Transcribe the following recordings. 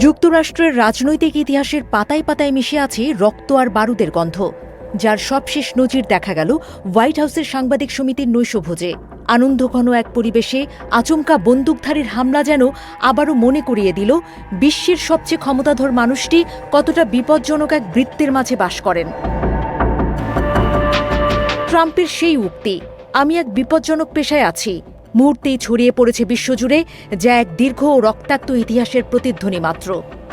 যুক্তরাষ্ট্রের রাজনৈতিক ইতিহাসের পাতায় পাতায় মিশে আছে রক্ত আর বারুদের গন্ধ, যার সবশেষ নজির দেখা গেল হোয়াইট হাউসের সাংবাদিক সমিতির নৈশভোজে। আনন্দঘন এক পরিবেশে আচমকা বন্দুকধারীর হামলা যেন আবারও মনে করিয়ে দিল বিশ্বের সবচেয়ে ক্ষমতাধর মানুষটি কতটা বিপজ্জনক এক বৃত্তের মাঝে বাস করেন। ট্রাম্পের সেই উক্তি, আমি এক বিপজ্জনক পেশায় আছি, মুহূর্তেই ছড়িয়ে পড়েছে বিশ্বজুড়ে, যা এক দীর্ঘ ও রক্তাক্ত ইতিহাসের প্রতিধ্বনি মাত্র।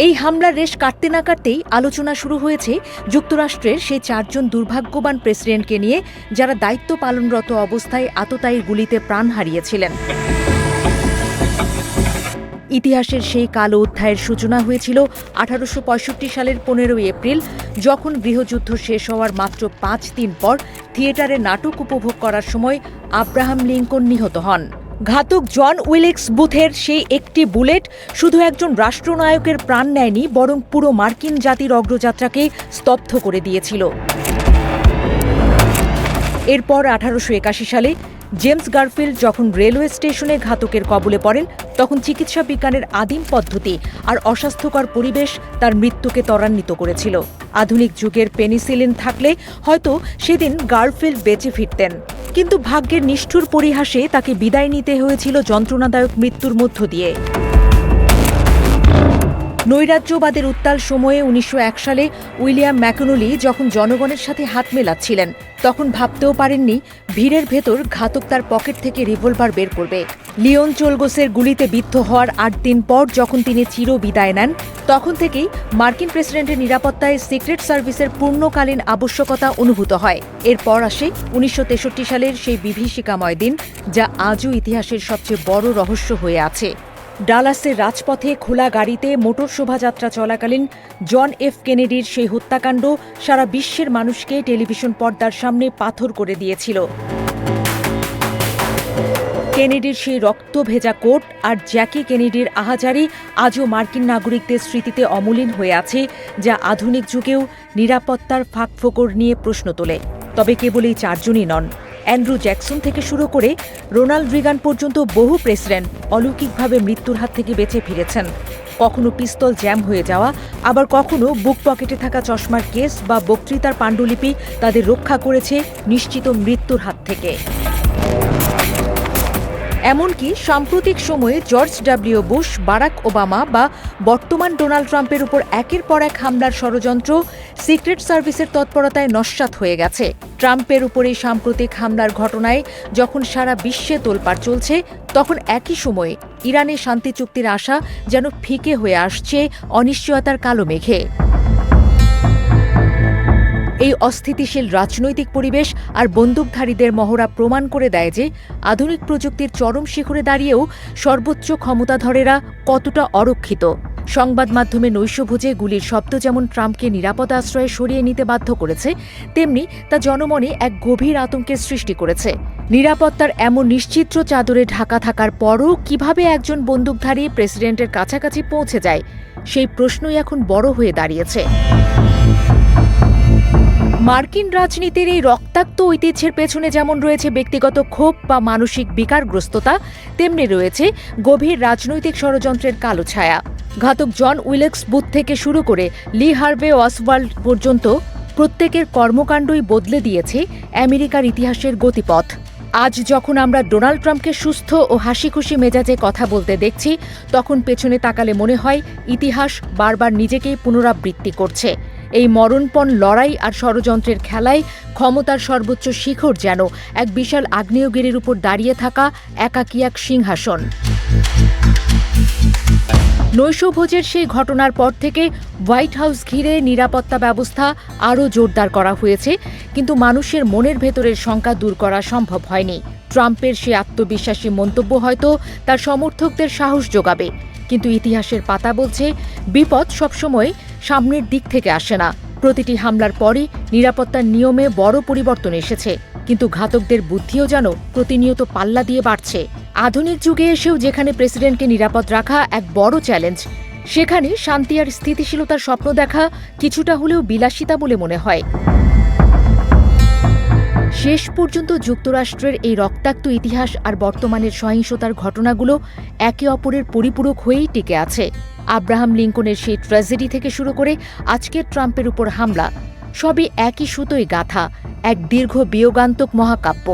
এই হামলার রেশ কাটতে না কাটতেই আলোচনা শুরু হয়েছে যুক্তরাষ্ট্রের সেই 4 জন দুর্ভাগ্যবান প্রেসিডেন্টকে নিয়ে, যারা দায়িত্ব পালনরত অবস্থায় আততায়ীর গুলিতে প্রাণ হারিয়েছিলেন। ইতিহাসের সেই কালো অধ্যায়ের সূচনা হয়েছিল 1865 সালের 15 এপ্রিল, যখন গৃহযুদ্ধ শেষ হওয়ার মাত্র 5 দিন পর থিয়েটারে নাটক উপভোগ করার সময় আব্রাহাম লিঙ্কন নিহত হন। ঘাতক জন উইলিক্স বুথের সেই একটি বুলেট শুধু একজন রাষ্ট্রনায়কের প্রাণ নেয়নি, বরং পুরো মার্কিন জাতির অগ্রযাত্রাকে স্তব্ধ করে দিয়েছিল। এরপর 1881 সালে জেমস গারফিল্ড যখন রেলওয়ে স্টেশনে ঘাতকের কবলে পড়েন, তখন চিকিৎসা বিজ্ঞানের আদিম পদ্ধতি আর অস্বাস্থ্যকর পরিবেশ তার মৃত্যুকে ত্বরান্বিত করেছিল। আধুনিক যুগের পেনিসিলিন থাকলে হয়তো সেদিন গারফিল্ড বেঁচে ফিরতেন, কিন্তু ভাগ্যের নিষ্ঠুর পরিহাসে তাকে বিদায় নিতে হয়েছিল যন্ত্রণাদায়ক মৃত্যুর মধ্য দিয়ে। নৈরাজ্যবাদের উত্তাল সময়ে 1901 সালে উইলিয়াম ম্যাকনলি যখন জনগণের সাথে হাত মেলাচ্ছিলেন, তখন ভাবতেও পারেননি ভিড়ের ভেতর ঘাতক তার পকেট থেকে রিভলভার বের করবে। লিওন চোলগোসের গুলিতে বিদ্ধ হওয়ার 8 দিন পর যখন তিনি চির বিদায় নেন, তখন থেকেই মার্কিন প্রেসিডেন্টের নিরাপত্তায় সিক্রেট সার্ভিসের পূর্ণকালীন আবশ্যকতা অনুভূত হয়। এরপর আসে 1963 সালের সেই বিভীষিকাময় দিন, যা আজও ইতিহাসের সবচেয়ে বড় রহস্য হয়ে আছে। ডালাসের রাজপথে খোলা গাড়িতে মোটর শোভাযাত্রা চলাকালীন জন এফ কেনেডির সেই হত্যাকাণ্ড সারা বিশ্বের মানুষকে টেলিভিশন পর্দার সামনে পাথর করে দিয়েছিল। কেনেডির সেই রক্ত ভেজা কোট আর জ্যাকি কেনেডির আহাজারি আজও মার্কিন নাগরিকদের স্মৃতিতে অমলিন হয়ে আছে, যা আধুনিক যুগেও নিরাপত্তার ফাঁকফোকর নিয়ে প্রশ্ন তোলে। তবে কেবল এই 4 জনই নন। অ্যান্ড্রু জ্যাকসন থেকে শুরু করে রোনাল্ড রিগান পর্যন্ত বহু প্রেসিডেন্ট অলৌকিকভাবে মৃত্যুর হাত থেকে বেঁচে ফিরেছেন। কখনো পিস্তল জ্যাম হয়ে যাওয়া, আবার কখনো বুক পকেটে থাকা চশমার কেস বা বক্তৃতার পাণ্ডুলিপি তাদের রক্ষা করেছে নিশ্চিত মৃত্যুর হাত থেকে। এমনকি সাম্প্রতিক সময়ে George W Bush, Barack Obama বা বর্তমান ডোনাল্ড ট্রাম্পের উপর একের পর এক হামলার ষড়যন্ত্র সিক্রেট সার্ভিসের তৎপরতায় নস্যাৎ হয়ে গেছে। ট্রাম্পের উপর এই সাম্প্রতিক হামলার ঘটনায় যখন সারা বিশ্বে তোলপাড় চলছে, তখন একই সময়ে ইরানের শান্তি চুক্তির আশা যেন ফিকে হয়ে আসছে অনিশ্চয়তার কালো মেঘে। এই অস্থিতিশীল রাজনৈতিক পরিবেশ আর বন্দুকধারীদের মহড়া প্রমাণ করে দেয় যে আধুনিক প্রযুক্তির চরম শিখরে দাঁড়িয়েও সর্বোচ্চ ক্ষমতাধরেরা কতটা অরক্ষিত। সংবাদ মাধ্যমে নৈশভোজে গুলির শব্দ যেমন ট্রাম্পকে নিরাপদ আশ্রয়ে সরিয়ে নিতে বাধ্য করেছে, তেমনি তা জনমনে এক গভীর আতঙ্কের সৃষ্টি করেছে। নিরাপত্তার এমন নিশ্চিদ্র চাদরে ঢাকা থাকার পরও কিভাবে একজন বন্দুকধারী প্রেসিডেন্টের কাছাকাছি পৌঁছে যায়, সেই প্রশ্নই এখন বড় হয়ে দাঁড়িয়েছে। মার্কিন রাজনীতির এই রক্তাক্ত ঐতিহ্যের পেছনে যেমন রয়েছে ব্যক্তিগত ক্ষোভ বা মানসিক বিকারগ্রস্ততা, তেমনি রয়েছে গভীর রাজনৈতিক ষড়যন্ত্রের কালো ছায়া। ঘাতক জন উইলিক্স বুথ থেকে শুরু করে লি হার্ভে ওসওয়াল্ড পর্যন্ত প্রত্যেকের কর্মকাণ্ডই বদলে দিয়েছে আমেরিকার ইতিহাসের গতিপথ। আজ যখন আমরা ডোনাল্ড ট্রাম্পকে সুস্থ ও হাসিখুশি মেজাজে কথা বলতে দেখছি, তখন পেছনে তাকালে মনে হয় ইতিহাস বারবার নিজেকেই পুনরাবৃত্তি করছে। এই মরণপণ লড়াই আর ষড়যন্ত্রের খেলায় ক্ষমতার সর্বোচ্চ শিখর যেন এক বিশাল আগ্নেয়গিরির উপর দাঁড়িয়ে থাকা একাকী এক সিংহাসন। নৈশভোজের সেই ঘটনার পর থেকে হোয়াইট হাউস ঘিরে নিরাপত্তা ব্যবস্থা আরও জোরদার করা হয়েছে, কিন্তু মানুষের মনের ভেতরের শঙ্কা দূর করা সম্ভব হয়নি। ট্রাম্পের সেই আত্মবিশ্বাসী মন্তব্য হয়তো তার সমর্থকদের সাহস যোগাবে, কিন্তু ইতিহাসের পাতা বলছে বিপদ সবসময় সামনের দিক থেকে আসে না। প্রতিটি হামলার পরই নিরাপত্তার নিয়মে বড় পরিবর্তন এসেছে, কিন্তু ঘাতকদের বুদ্ধিও যেন প্রতিনিয়ত পাল্লা দিয়ে বাড়ছে। আধুনিক যুগে এসেও যেখানে প্রেসিডেন্টকে নিরাপদ রাখা এক বড় চ্যালেঞ্জ, সেখানে শান্তি আর স্থিতিশীলতার স্বপ্ন দেখা কিছুটা হলেও বিলাসিতা বলে মনে হয়। শেষ পর্যন্ত যুক্তরাষ্ট্রের এই রক্তাক্ত ইতিহাস আর বর্তমানের সহিংসতার ঘটনাগুলো একে অপরের পরিপূরক হয়েই টিকে আছে। আব্রাহাম লিঙ্কনের সেই ট্র্যাজেডি থেকে শুরু করে আজকের ট্রাম্পের উপর হামলা, সবই একই সুতোয় গাঁথা, এক দীর্ঘ বিয়োগান্তক মহাকাব্য।